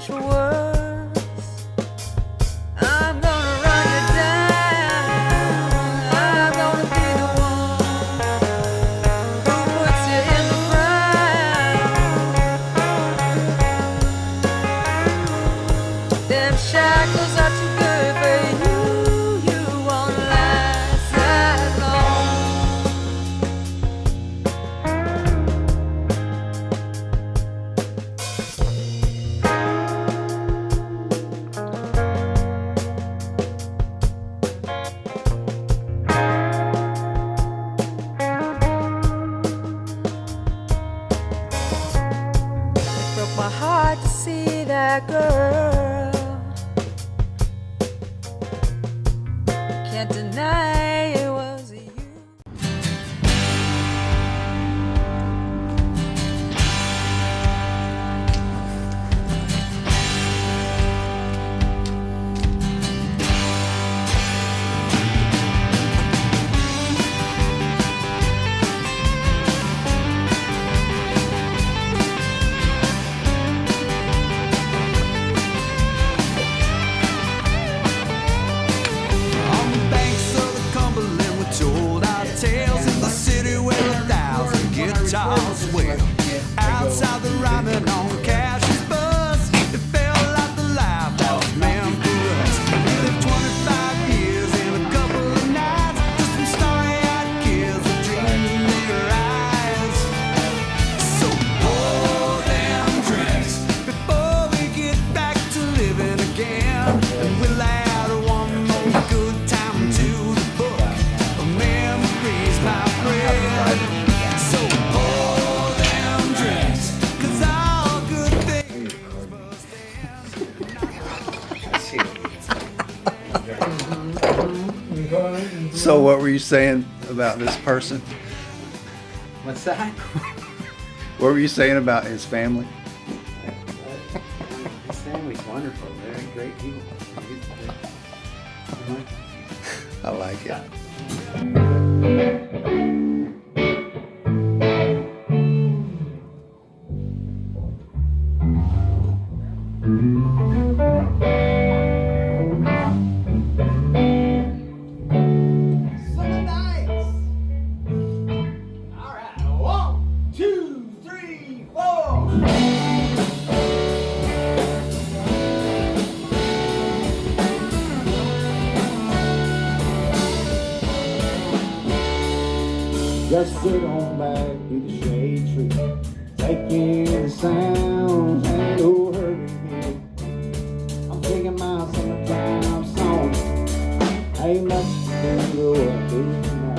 much worse. I'm gonna run you down. I'm gonna be the one who puts you in the ground. Them shackles are too good for you. You won't last that long. Broke my heart to see that girl. Can't deny it was you. On the banks of the Cumberland, we told our tales in the city where 1,000 guitars wail. Outside the rhyming on Cash's bus, it felt like the life that was meant for us. We lived 25 years in a couple of nights, just some starry-eyed kids with dreams in their eyes. So pour them drinks before we get back to living again, and we'll add one more good time to the book of memories, my friend. So pour them drinks, 'cause all good things must end. So what were you saying about this person? What's that? What were you saying about his family? His family's wonderful. They're great people. I like it. Summer nights. All right, 1, 2, 3, 4. Just sit on back in the shade tree, taking the sounds and overheard. I'm thinking my summertime song. Ain't much to go up to now.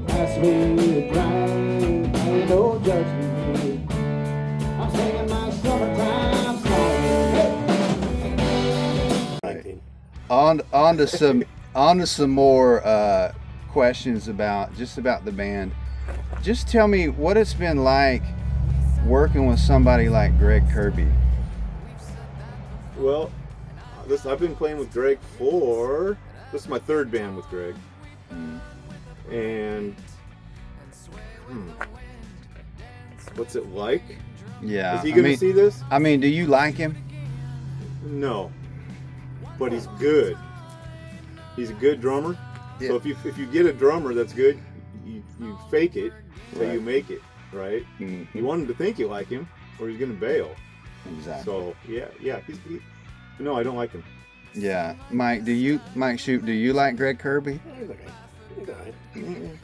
Pass me the drink, ain't no judgment here. I'm singing my summertime song. On to some more questions about the band. Just tell me what it's been like working with somebody like Greg Kirby. Well, I've been playing with Greg this is my third band with Greg. And what's it like? Yeah. Is he gonna see this? I mean, do you like him? No, but he's good. He's a good drummer. Yeah. So if you get a drummer that's good, you fake it till you make it, right? Mm-hmm. You want him to think you like him, or he's gonna bail. Exactly. So yeah. No, I don't like him. Yeah. Mike, do you like Greg Kirby? He's okay. He's all right.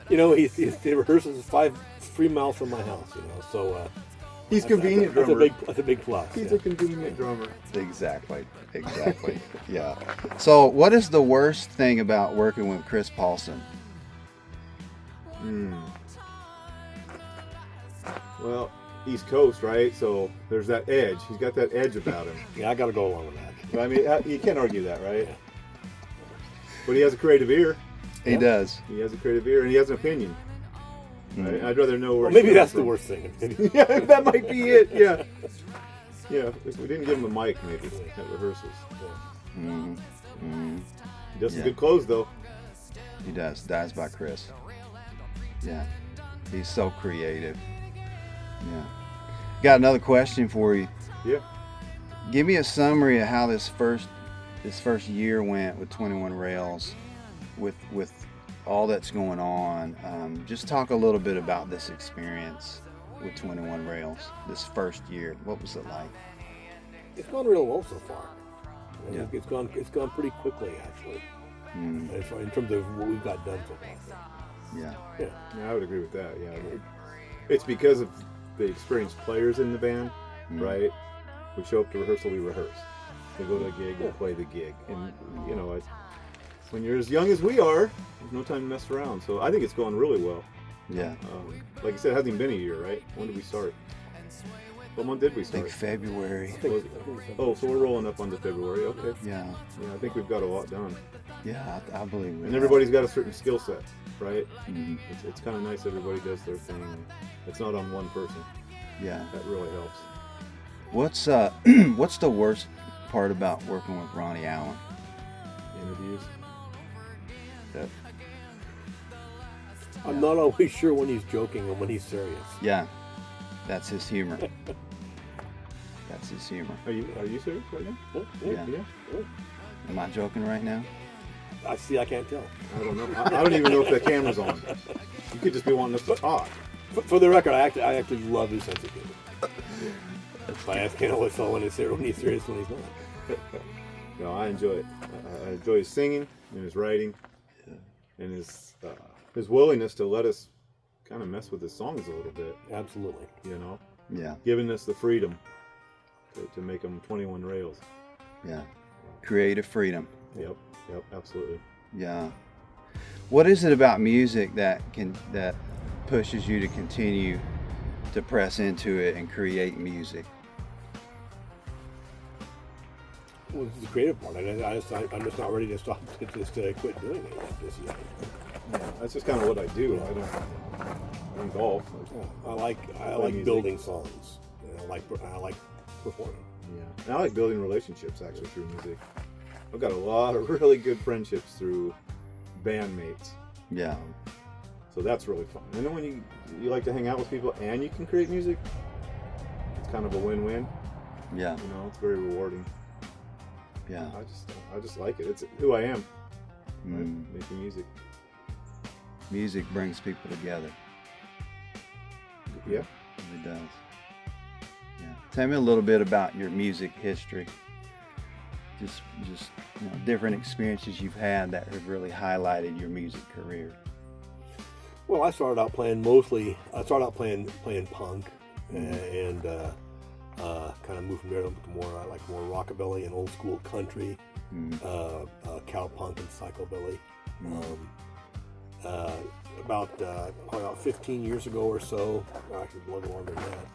You know, he rehearses 3 miles from my house. You know, so He's convenient drummer. That's a big plus. He's a convenient drummer. Exactly. Yeah. So what is the worst thing about working with Chris Paulson? Well, East Coast, right? So there's that edge. He's got that edge about him. Yeah, I got to go along with that. I mean, you can't argue that, right? But he has a creative ear. He does. He has a creative ear, and he has an opinion. Right? I'd rather know where. Well, maybe he's that's coming the from. worst thing. Yeah, that might be it. Yeah. Yeah, if we didn't give him a mic, maybe at rehearsals. Mm-hmm. Mm-hmm. He does some Yeah. good clothes, though. He does. Dies by Chris. Yeah. He's so creative. Yeah. Got another question for you. Yeah. Give me a summary of how this first year went with 21 Rails, with all that's going on. Just talk a little bit about this experience with 21 Rails this first year. What was it like? It's gone real well so far. Yeah. It's gone pretty quickly actually. In terms of what we've got done so far. Yeah. Yeah, I would agree with that. Yeah, it's because of the experienced players in the band, right? We show up to rehearsal, we rehearse. We go to a gig, we play the gig, and you know, when you're as young as we are, there's no time to mess around. So I think it's going really well. Yeah. Like you said, it hasn't even been a year, right? When did we start? What month did we I think start? February. Oh, so we're rolling up onto February. Okay. Yeah. Yeah, I think we've got a lot done. Yeah, I believe it. And everybody's got a certain skill set, right? Mhm. It's kind of nice everybody does their thing. It's not on one person. Yeah. That really helps. What's what's the worst part about working with Ronnie Allen? Interviews. I'm not always sure when he's joking and when he's serious. Yeah, that's his humor. That's his humor. Are you serious right now? Yeah. Yeah. Am I joking right now? I can't tell. I don't know. I don't even know if the camera's on. You could just be wanting us to talk. For the record, I actually love his sense of humor. I ask Ken always when he's serious, when he's not. No, I enjoy it. I enjoy his singing and his writing, and his willingness to let us kind of mess with his songs a little bit. Absolutely. You know, Yeah. giving us the freedom to make them 21 Rails. Yeah. Creative freedom. Yep, absolutely. Yeah. What is it about music that pushes you to continue to press into it and create music? Well, it's the creative part. I'm just not ready to stop to quit doing it just yet. Yeah, that's just kind of what I do. I golf. I like music. building songs. And I like performing. Yeah, and I like building relationships actually through music. I've got a lot of really good friendships through bandmates. Yeah. So that's really fun. And then when you like to hang out with people and you can create music, it's kind of a win-win. Yeah. You know, it's very rewarding. Yeah. I just like it. It's who I am. Right? Mm. Making music. Music brings people together. Yeah. It does. Yeah. Tell me a little bit about your music history. Just different experiences you've had that have really highlighted your music career. Well, I started out playing playing punk, and kind of moved from there to more rockabilly and old school country, cowpunk and psychobilly. Probably about 15 years ago or so, actually a little longer than that,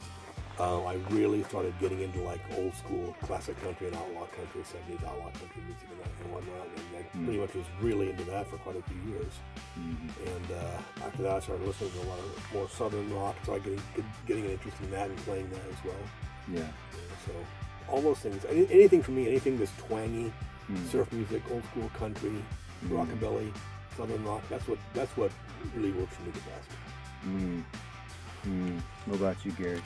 I really started getting into like old school classic country and outlaw country, 70s outlaw country music and whatnot, and I pretty much was really into that for quite a few years. And after that, I started listening to a lot of more southern rock, so I getting an interest in that and playing that as well. Yeah. So all those things, anything for me, anything that's twangy, surf music, old school country, rockabilly, southern rock, that's what really works for me the best. What about you, Gary?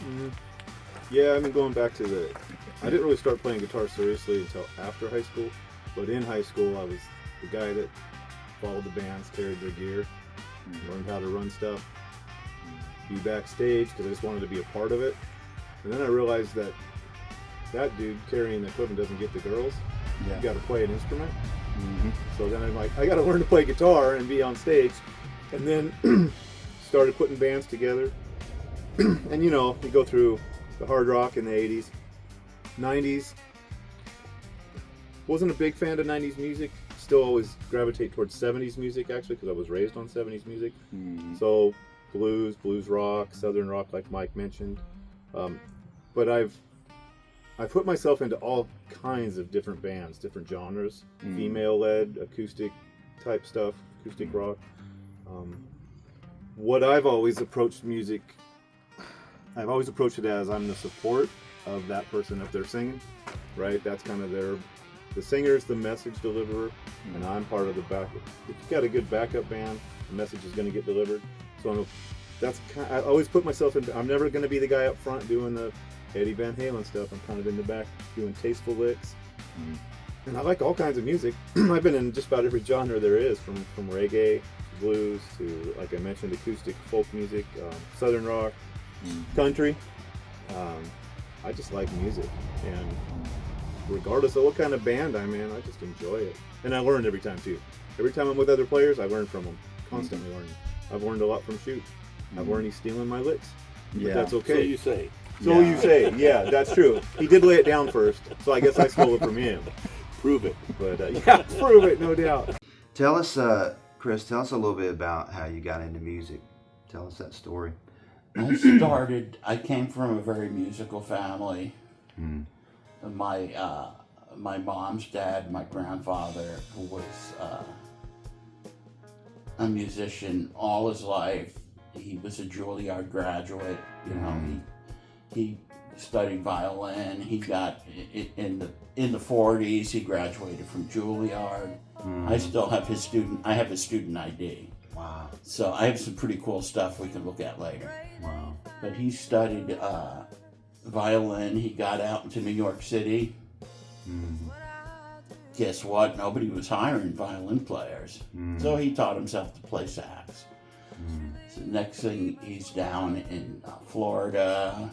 Yeah, I've been going back to I didn't really start playing guitar seriously until after high school, but in high school I was the guy that followed the bands, carried their gear, learned how to run stuff, be backstage because I just wanted to be a part of it. And then I realized that dude carrying the equipment doesn't get the girls. Yeah. You got to play an instrument. So then I'm like, I got to learn to play guitar and be on stage. And then started putting bands together. And you know, you go through the hard rock in the 80s, 90s. Wasn't a big fan of 90s music. Still always gravitate towards 70s music actually because I was raised on 70s music. So blues rock, southern rock like Mike mentioned. But I've put myself into all kinds of different bands, different genres, female-led, acoustic type stuff, acoustic rock. What I've always approached music, I've always approached it as I'm the support of that person if they're singing, right? That's kind of the singer's the message deliverer, and I'm part of the backup. If you've got a good backup band, the message is going to get delivered. So I always put myself in. I'm never going to be the guy up front doing the Eddie Van Halen stuff. I'm kind of in the back doing tasteful licks. And I like all kinds of music. I've been in just about every genre there is, from reggae, blues to, like I mentioned, acoustic folk music, southern rock, country. I just like music, and regardless of what kind of band I'm in, I just enjoy it. And I learn every time too. Every time I'm with other players, I learn from them. Constantly learning. I've learned a lot from Shoot. I've learned he's stealing my licks. But that's okay. So you say. So you say. Yeah, that's true. He did lay it down first, so I guess I stole it from him. Prove it. But yeah, prove it, no doubt. Tell us, Chris, tell us a little bit about how you got into music. Tell us that story. I came from a very musical family. My mom's dad, my grandfather, who was a musician all his life. He was a Juilliard graduate. You know, he studied violin. He got in the 40s. He graduated from Juilliard. I still have his student ID. Wow. So I have some pretty cool stuff we can look at later. Wow. But he studied violin. He got out into New York City. Guess what? Nobody was hiring violin players. So he taught himself to play sax. So next thing, he's down in Florida,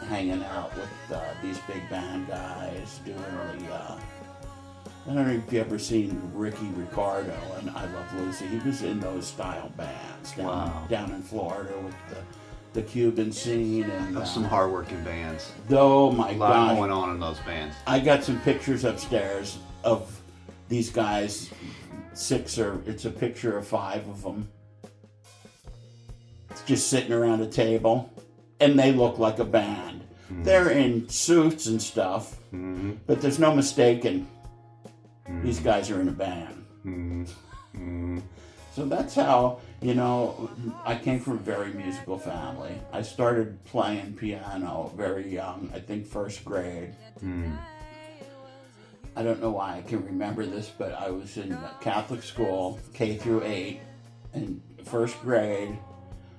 hanging out with these big band guys, doing the... I don't know if you've ever seen Ricky Ricardo and I Love Lucy. He was in those style bands down in Florida with the Cuban scene and Some hardworking bands. Oh my A lot God! going on in those bands. I got some pictures upstairs of these guys. It's a picture of 5 of them. It's just sitting around a table, and they look like a band. They're in suits and stuff, but there's no mistaking. These guys are in a band. So that's how, I came from a very musical family. I started playing piano very young, I think first grade. I don't know why I can remember this, but I was in Catholic school, K through 8, and first grade,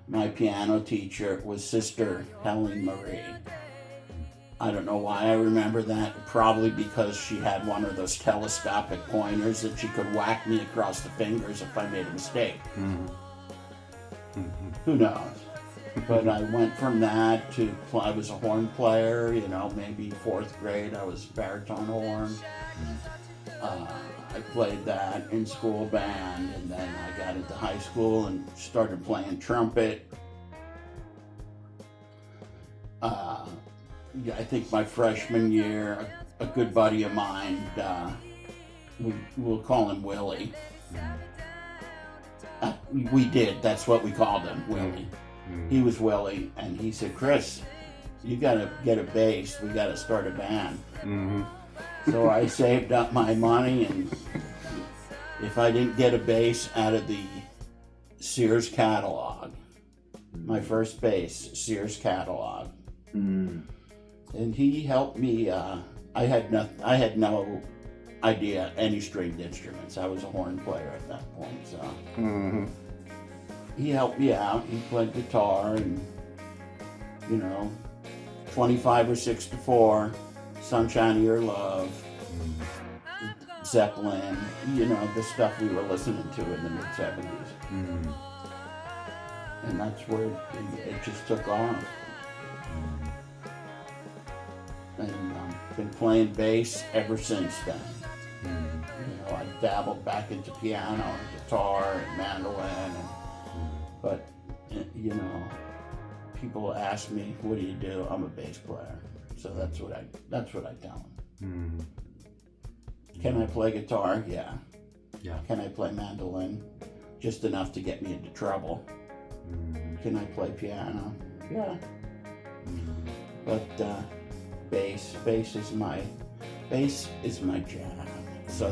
my piano teacher was Sister Helen Marie. I don't know why I remember that. Probably because she had one of those telescopic pointers that she could whack me across the fingers if I made a mistake. Who knows? But I went from that to, I was a horn player, maybe 4th grade I was baritone horn. I played that in school band, and then I got into high school and started playing trumpet. I think my freshman year, a good buddy of mine, we'll call him Willie. We did, that's what we called him, Willie. He was Willie, and he said, Chris, you gotta get a bass, we gotta start a band. So I saved up my money, and if I didn't get a bass out of the Sears catalog, my first bass, Sears catalog, and he helped me. I had no idea any stringed instruments. I was a horn player at that point, so he helped me out. He played guitar, and 25 or 6 to 4, Sunshine of Your Love, Zeppelin, the stuff we were listening to in the mid-70s. And that's where it just took off. And been playing bass ever since then. I dabbled back into piano and guitar and mandolin, but people ask me, "What do you do?" I'm a bass player, so that's what I tell them. Can I play guitar? Yeah. Can I play mandolin? Just enough to get me into trouble. Can I play piano? Yeah. But bass is my jam. So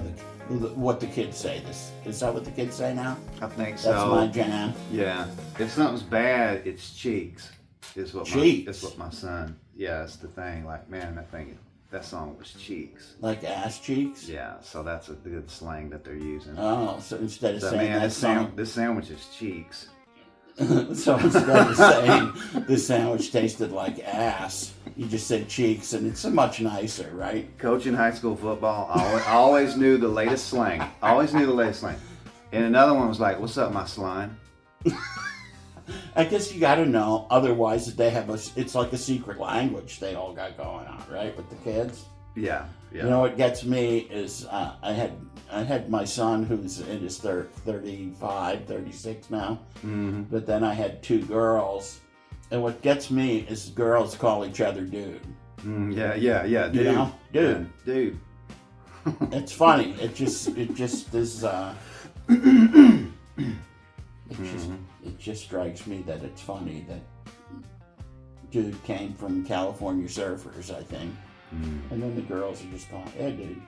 what the kids say, is that what the kids say now? I think so. That's my jam. Yeah. If something's bad, it's cheeks. Is what my son. Yeah, that's the thing. Like, man, that song was cheeks. Like ass cheeks? Yeah. So that's a good slang that they're using. Oh, so instead of saying man, that song, this sandwich is cheeks. So instead of saying the sandwich tasted like ass, you just said cheeks, and it's much nicer, right? Coaching high school football, I always knew the latest slang. Always knew the latest slang. And another one was like, "What's up, my slime?" I guess you got to know. Otherwise, they have it's like a secret language they all got going on, right, with the kids. Yeah. You know what gets me is I had my son who's in his 35, 36 now, but then I had 2 girls, and what gets me is girls call each other dude. Yeah, dude. You know, dude. Yeah, dude. It's funny. It just is. It just strikes me that it's funny that dude came from California surfers, I think. And then the girls are just going, "Hey, dude."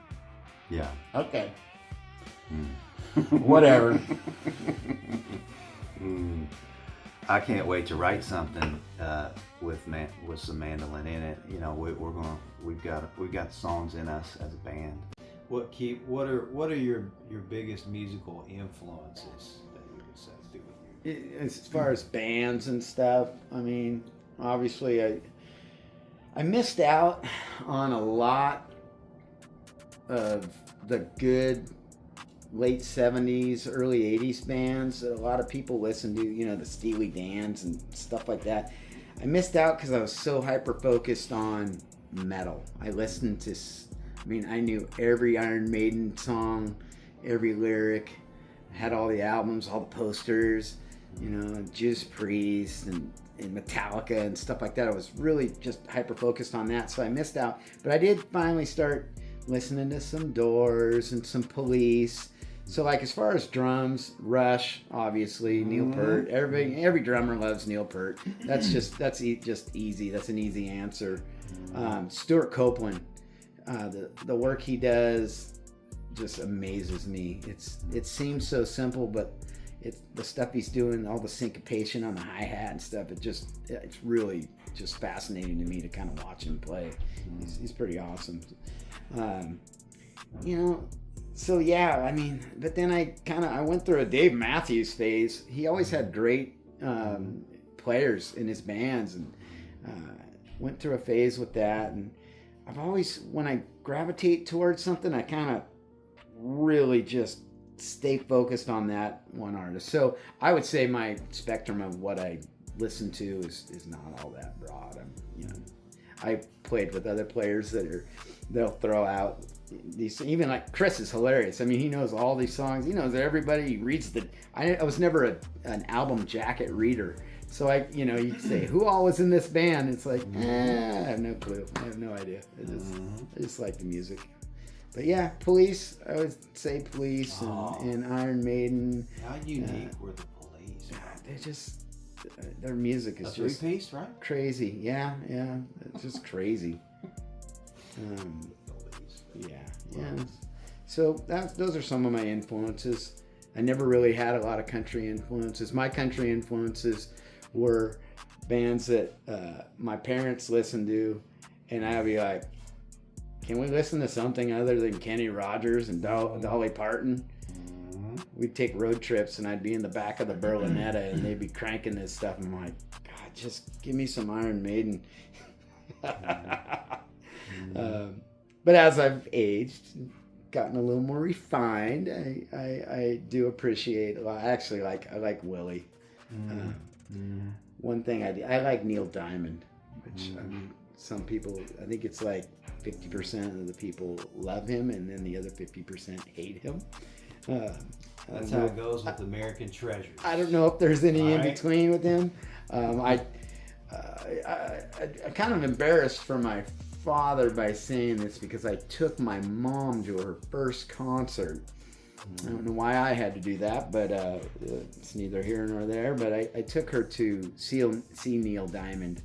Yeah. Okay. Whatever. I can't wait to write something with some mandolin in it. You know, we've got songs in us as a band. What are your biggest musical influences that you would say do with you? As far as bands and stuff, I mean, obviously I missed out on a lot of the good late 70s, early 80s bands that a lot of people listen to, you know, the Steely Dans and stuff like that. I missed out because I was so hyper-focused on metal. I listened to, I knew every Iron Maiden song, every lyric, had all the albums, all the posters, you know, Judas Priest and Metallica and stuff like that. I was really just hyper-focused on that, so I missed out. But I did finally start listening to some Doors and some Police. So like as far as drums, Rush, obviously, Neil Peart. Every drummer loves Neil Peart. That's just easy. That's an easy answer. Stuart Copeland, the work he does just amazes me. It seems so simple, but the stuff he's doing, all the syncopation on the hi-hat and stuff, it's really just fascinating to me to kind of watch him play. He's pretty awesome. You know, so yeah, I mean, but then I went through a Dave Matthews phase. He always had great players in his bands, and went through a phase with that. And I've always, when I gravitate towards something, I kind of really just stay focused on that one artist. So I would say my spectrum of what I listen to is not all that broad. I played with other players they'll throw out these, even like Chris is hilarious. I mean, he knows all these songs. He knows everybody. He reads I was never an album jacket reader. So you say, who all was in this band? It's like, I have no clue. I have no idea. I just like the music. But yeah, Police, I would say Police and Iron Maiden. How unique were the Police? Their music is just 3-piece, right? Crazy. Yeah, it's just crazy. Yeah. So those are some of my influences. I never really had a lot of country influences. My country influences were bands that my parents listened to, and I'd be like, can we listen to something other than Kenny Rogers and Dolly Parton? We'd take road trips, and I'd be in the back of the Berlinetta, and they'd be cranking this stuff, and I'm like, God, just give me some Iron Maiden. But as I've aged, gotten a little more refined, I do appreciate a lot. Actually, I like Willie. One thing I like Neil Diamond, which some people, I think it's like 50% of the people love him, and then the other 50% hate him. That's how it goes with American Treasures. I don't know if there's any in between with him. I kind of embarrassed for my father by saying this, because I took my mom to her first concert. I don't know why I had to do that, but it's neither here nor there. But I took her to see Neil Diamond,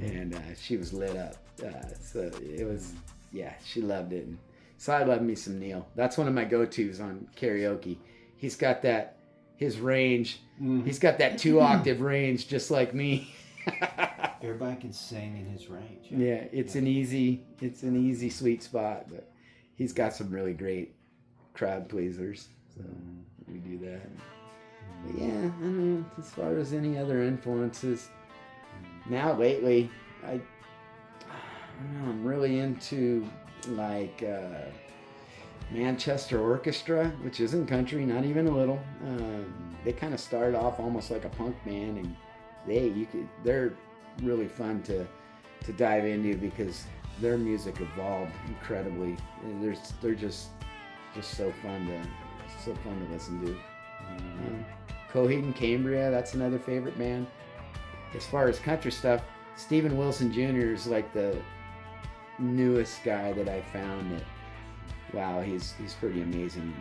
and she was lit up. So it was, she loved it. And so I love me some Neil. That's one of my go-tos on karaoke. He's got his range. He's got that 2-octave range, just like me. Everybody can sing in his range. Yeah, it's an easy sweet spot, but he's got some really great crowd pleasers. So we do that. But yeah, I don't know, as far as any other influences, now lately, I don't know, I'm really into like Manchester Orchestra, which isn't country, not even a little. They kind of started off almost like a punk band, and they're really fun to dive into because their music evolved incredibly. They're just so fun to listen to. Coheed and Cambria, that's another favorite band. As far as country stuff, Steven Wilson Jr. is like the newest guy that I found that, wow, he's pretty amazing.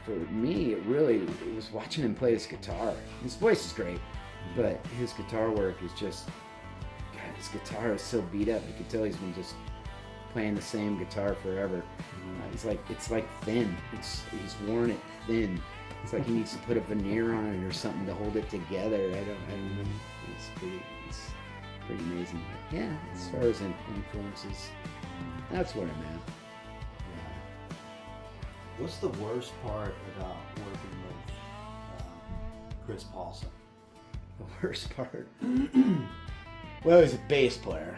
For me, it was watching him play his guitar. His voice is great, but his guitar work is just, God, his guitar is so beat up. You can tell he's been just playing the same guitar forever. It's like thin. He's worn it thin. It's like he needs to put a veneer on it or something to hold it together. I don't know. It's pretty amazing. But yeah, as far as influences, that's where I'm at. What's the worst part about working with Chris Paulson? The worst part? Well, he's a bass player.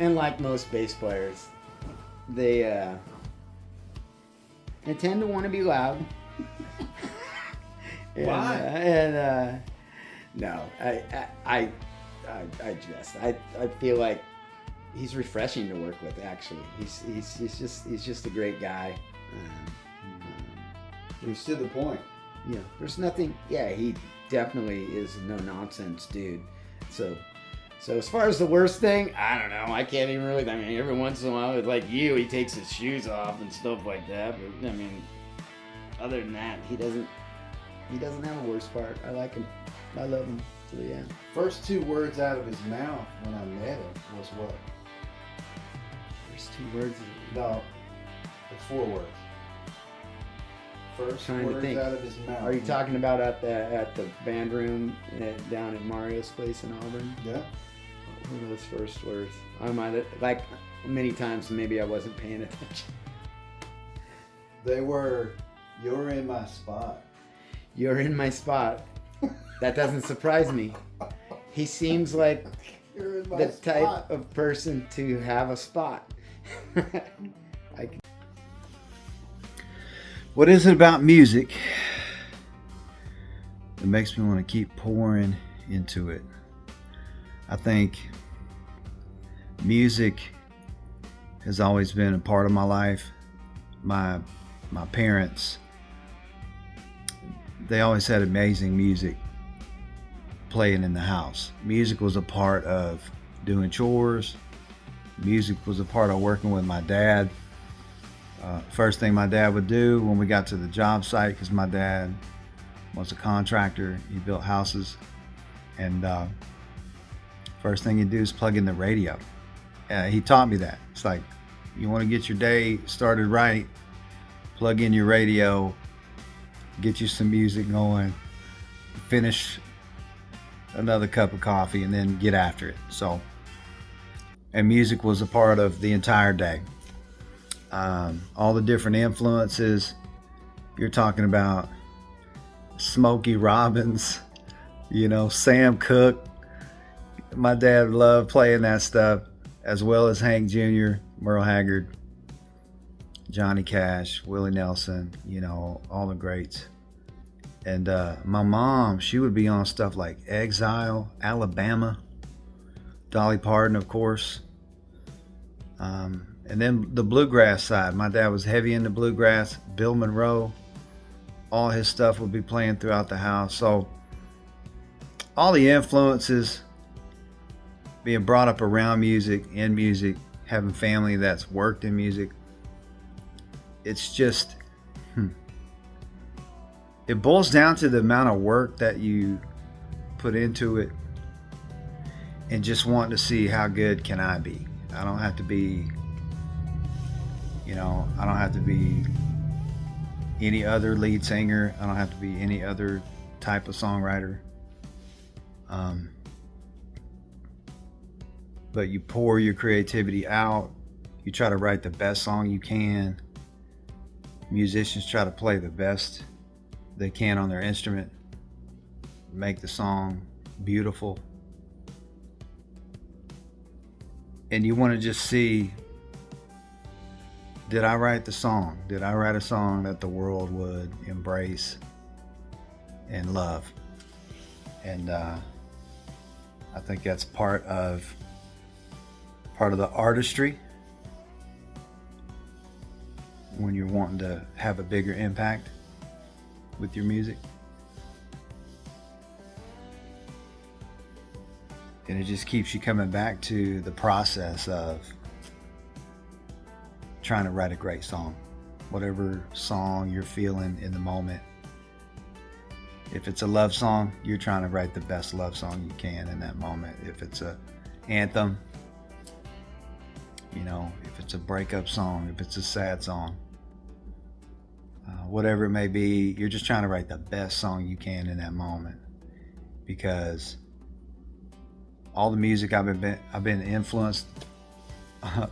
And like most bass players, they tend to want to be loud. Why? No, I feel like he's refreshing to work with. Actually, he's just a great guy. He's to the point. Yeah, there's nothing. Yeah, he definitely is a no nonsense dude. So as far as the worst thing, I don't know. I can't even really. I mean, every once in a while, like you, he takes his shoes off and stuff like that. But I mean, other than that, he doesn't have a worst part. I like him. I love him. So yeah. First 2 words out of his mouth when I met him was what? First 2 words. No, it's 4 words. First Trying to words think. out of his mouth. Are you talking about at the band room down at Mario's place in Auburn? Yeah. One of those first words. I might have, like many times maybe I wasn't paying attention. They were, "You're in my spot." You're in my spot. That doesn't surprise me. He seems like You're in my the spot. type of person to have a spot. What is it about music that makes me want to keep pouring into it? I think music has always been a part of my life. My parents, they always had amazing music playing in the house. Music was a part of doing chores. Music was a part of working with my dad. First thing my dad would do when we got to the job site, because my dad was a contractor, he built houses, and first thing he'd do is plug in the radio. He taught me that. It's like, you want to get your day started right, plug in your radio, get you some music going, finish another cup of coffee, and then get after it. So, and music was a part of the entire day. All the different influences. You're talking about Smokey Robbins, Sam Cooke. My dad loved playing that stuff, as well as Hank Jr., Merle Haggard, Johnny Cash, Willie Nelson, all the greats. And my mom, she would be on stuff like Exile, Alabama, Dolly Parton, of course. And then the bluegrass side. My dad was heavy into bluegrass. Bill Monroe, all his stuff would be playing throughout the house. So all the influences, being brought up around music, in music, having family that's worked in music, it's just, it boils down to the amount of work that you put into it and just wanting to see how good can I be. I don't have to be, I don't have to be any other lead singer. I don't have to be any other type of songwriter. But you pour your creativity out. You try to write the best song you can. musicians try to play the best they can on their instrument, make the song beautiful. And you want to just see, did I write the song? Did I write a song that the world would embrace and love? And I think that's part of the artistry when you're wanting to have a bigger impact with your music. And it just keeps you coming back to the process of trying to write a great song. Whatever song you're feeling in the moment. If it's a love song, you're trying to write the best love song you can in that moment. If it's a anthem, you know, if it's a breakup song, if it's a sad song, whatever it may be, you're just trying to write the best song you can in that moment. Because all the music I've been influenced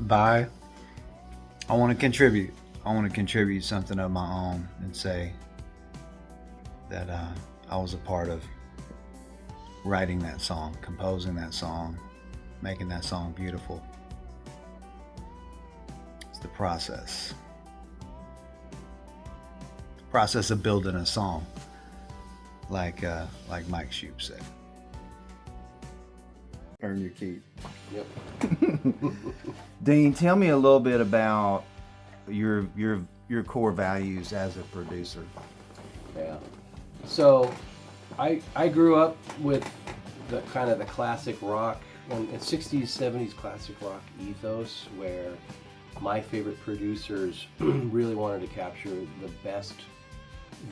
by, I want to contribute. I want to contribute something of my own and say that I was a part of writing that song, composing that song, making that song beautiful. It's the process. Process of building a song, like Mike Shoup said. Earn your keep. Yep. Dean, tell me a little bit about your core values as a producer. Yeah. So, I grew up with the kind of the classic rock and 60s, 70s classic rock ethos, where my favorite producers really wanted to capture the best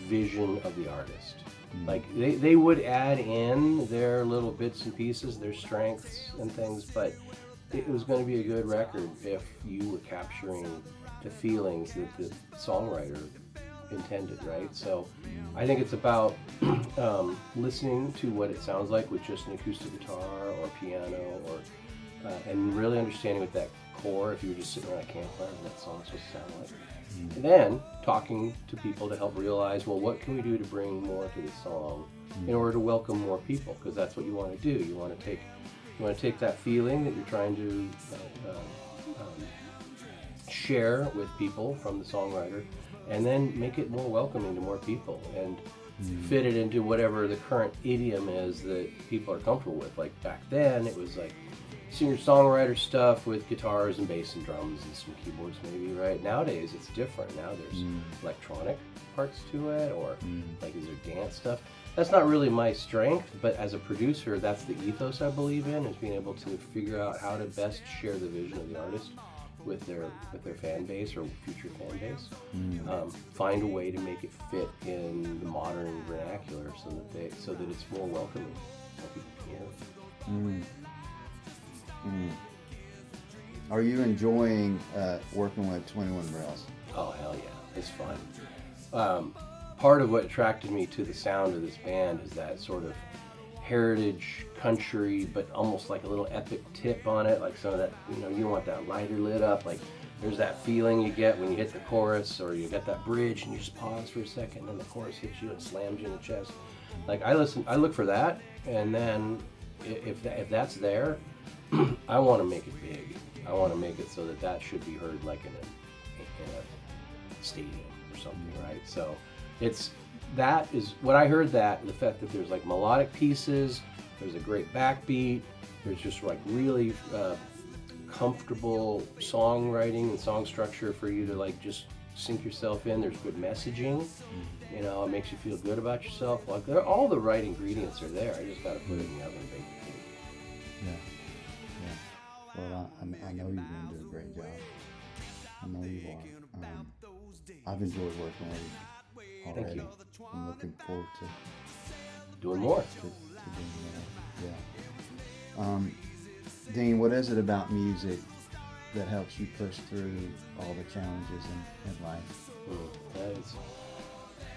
vision of the artist. Like they would add in their little bits and pieces, their strengths and things, but it was going to be a good record if you were capturing the feelings that the songwriter intended, right? So I think it's about listening to what it sounds like with just an acoustic guitar or piano, or and really understanding what that core, if you were just sitting around a campfire, what that song's supposed to sound like. And then talking to people to help realize, well, what can we do to bring more to the song in order to welcome more people? Because that's what you want to do. You want to take that feeling that you're trying to share with people from the songwriter, and then make it more welcoming to more people, and fit it into whatever the current idiom is that people are comfortable with. Like back then, it was like singer-songwriter stuff with guitars and bass and drums and some keyboards maybe, right? Nowadays it's different. Now there's electronic parts to it, or like is there dance stuff? That's not really my strength, but as a producer, that's the ethos I believe in, is being able to figure out how to best share the vision of the artist with their fan base or future fan base. Find a way to make it fit in the modern vernacular so that it's more welcoming, so people can hear it. Are you enjoying working with 21 Rails? Oh, hell yeah. It's fun. Part of what attracted me to the sound of this band is that sort of heritage country, but almost like a little epic tip on it. Like some of that, you don't want that lighter lit up. Like there's that feeling you get when you hit the chorus, or you get that bridge and you just pause for a second and then the chorus hits you and slams you in the chest. Like I look for that, and then if that's there, I want to make it big. I want to make it so that should be heard like in a stadium or something, right? So that is what I heard, the fact that there's like melodic pieces, there's a great backbeat, there's just like really comfortable songwriting and song structure for you to like just sink yourself in. There's good messaging, it makes you feel good about yourself. Like all the right ingredients are there. I just got to put it in the oven and bake the cake. Yeah. Well, I know you're going to do a great job. I know you are. I've enjoyed working with you already. Thank you. I'm looking forward to doing more. To doing more. Yeah. Dean, what is it about music that helps you push through all the challenges in life?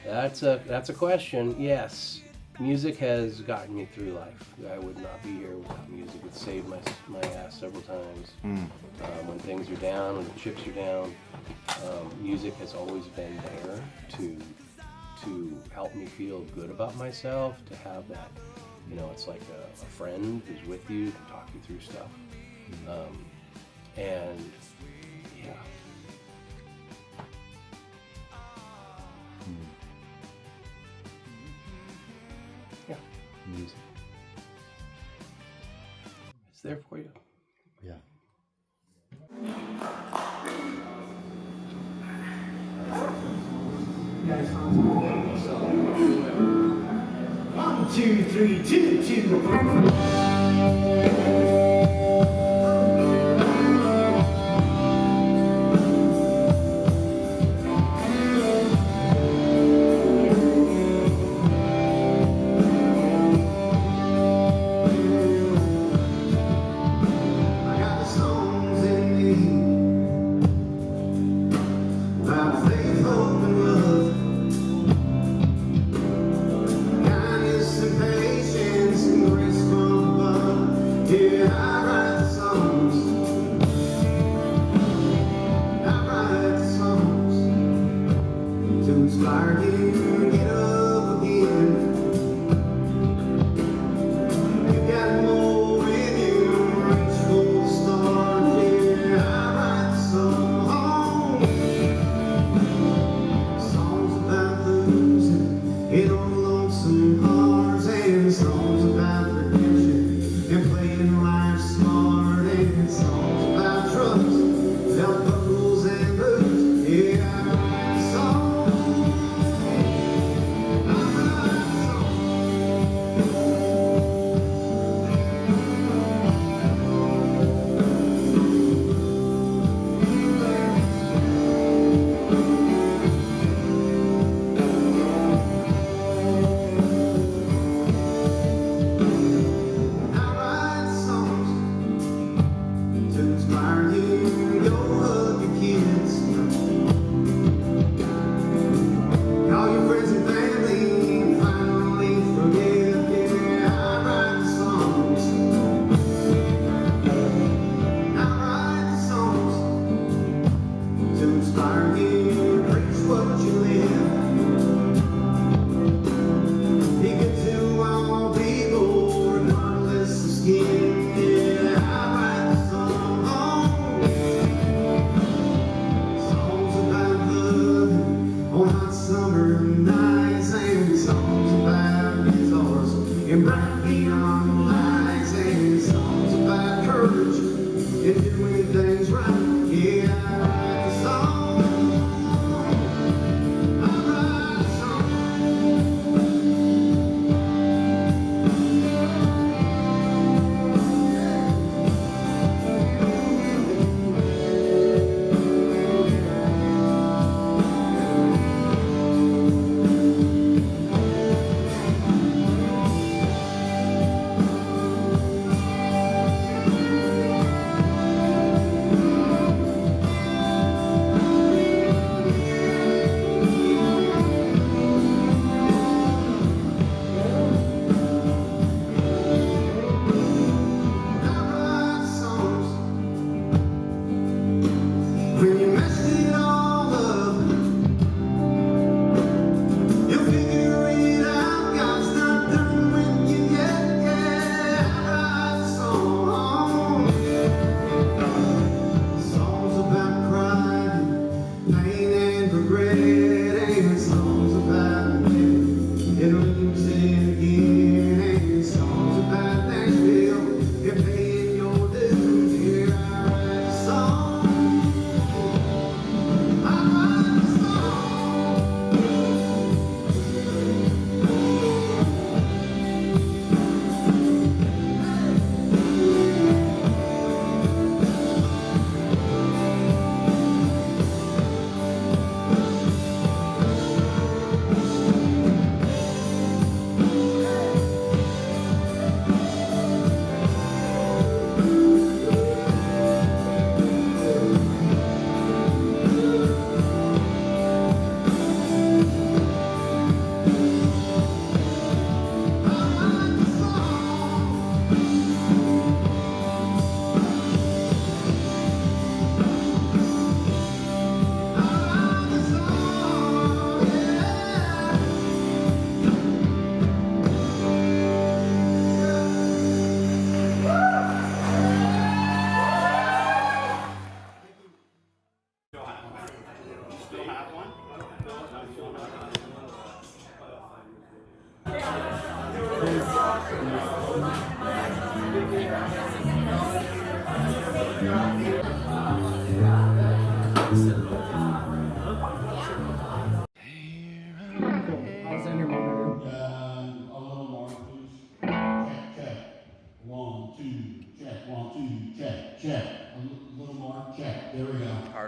That's a question. Yes, music has gotten me through life. I would not be here without music. It's saved my ass several times. When things are down, when the chips are down, music has always been there to help me feel good about myself, to have that, you know, it's like a friend who's with you, to talk you through stuff. And yeah. Yeah. Music. It's there for you. Yeah. One, two, three, two, two. I got the songs in me about faith, hope, and love. Kindness and patience and grace from above. Yeah, I write the songs. I write the songs to inspire you to get up again. You got more in you, reach for the stars. Yeah, I write the songs. Songs about losing in on lonesome hearts, and songs about redemption and playing life's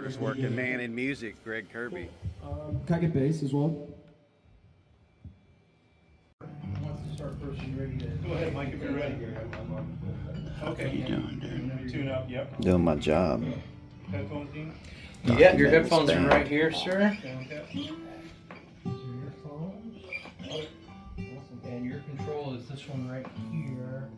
hardest working man in music, Greg Kirby. Can I get bass as well? Start first and ready to go ahead, Mike, if you're ready. Okay. What are you doing, dude? Tune up, yep. Doing my job. Headphones, Dean? Yeah, your headphones are right here, sir. Okay. These are your phones. Awesome. And your control is this one right here.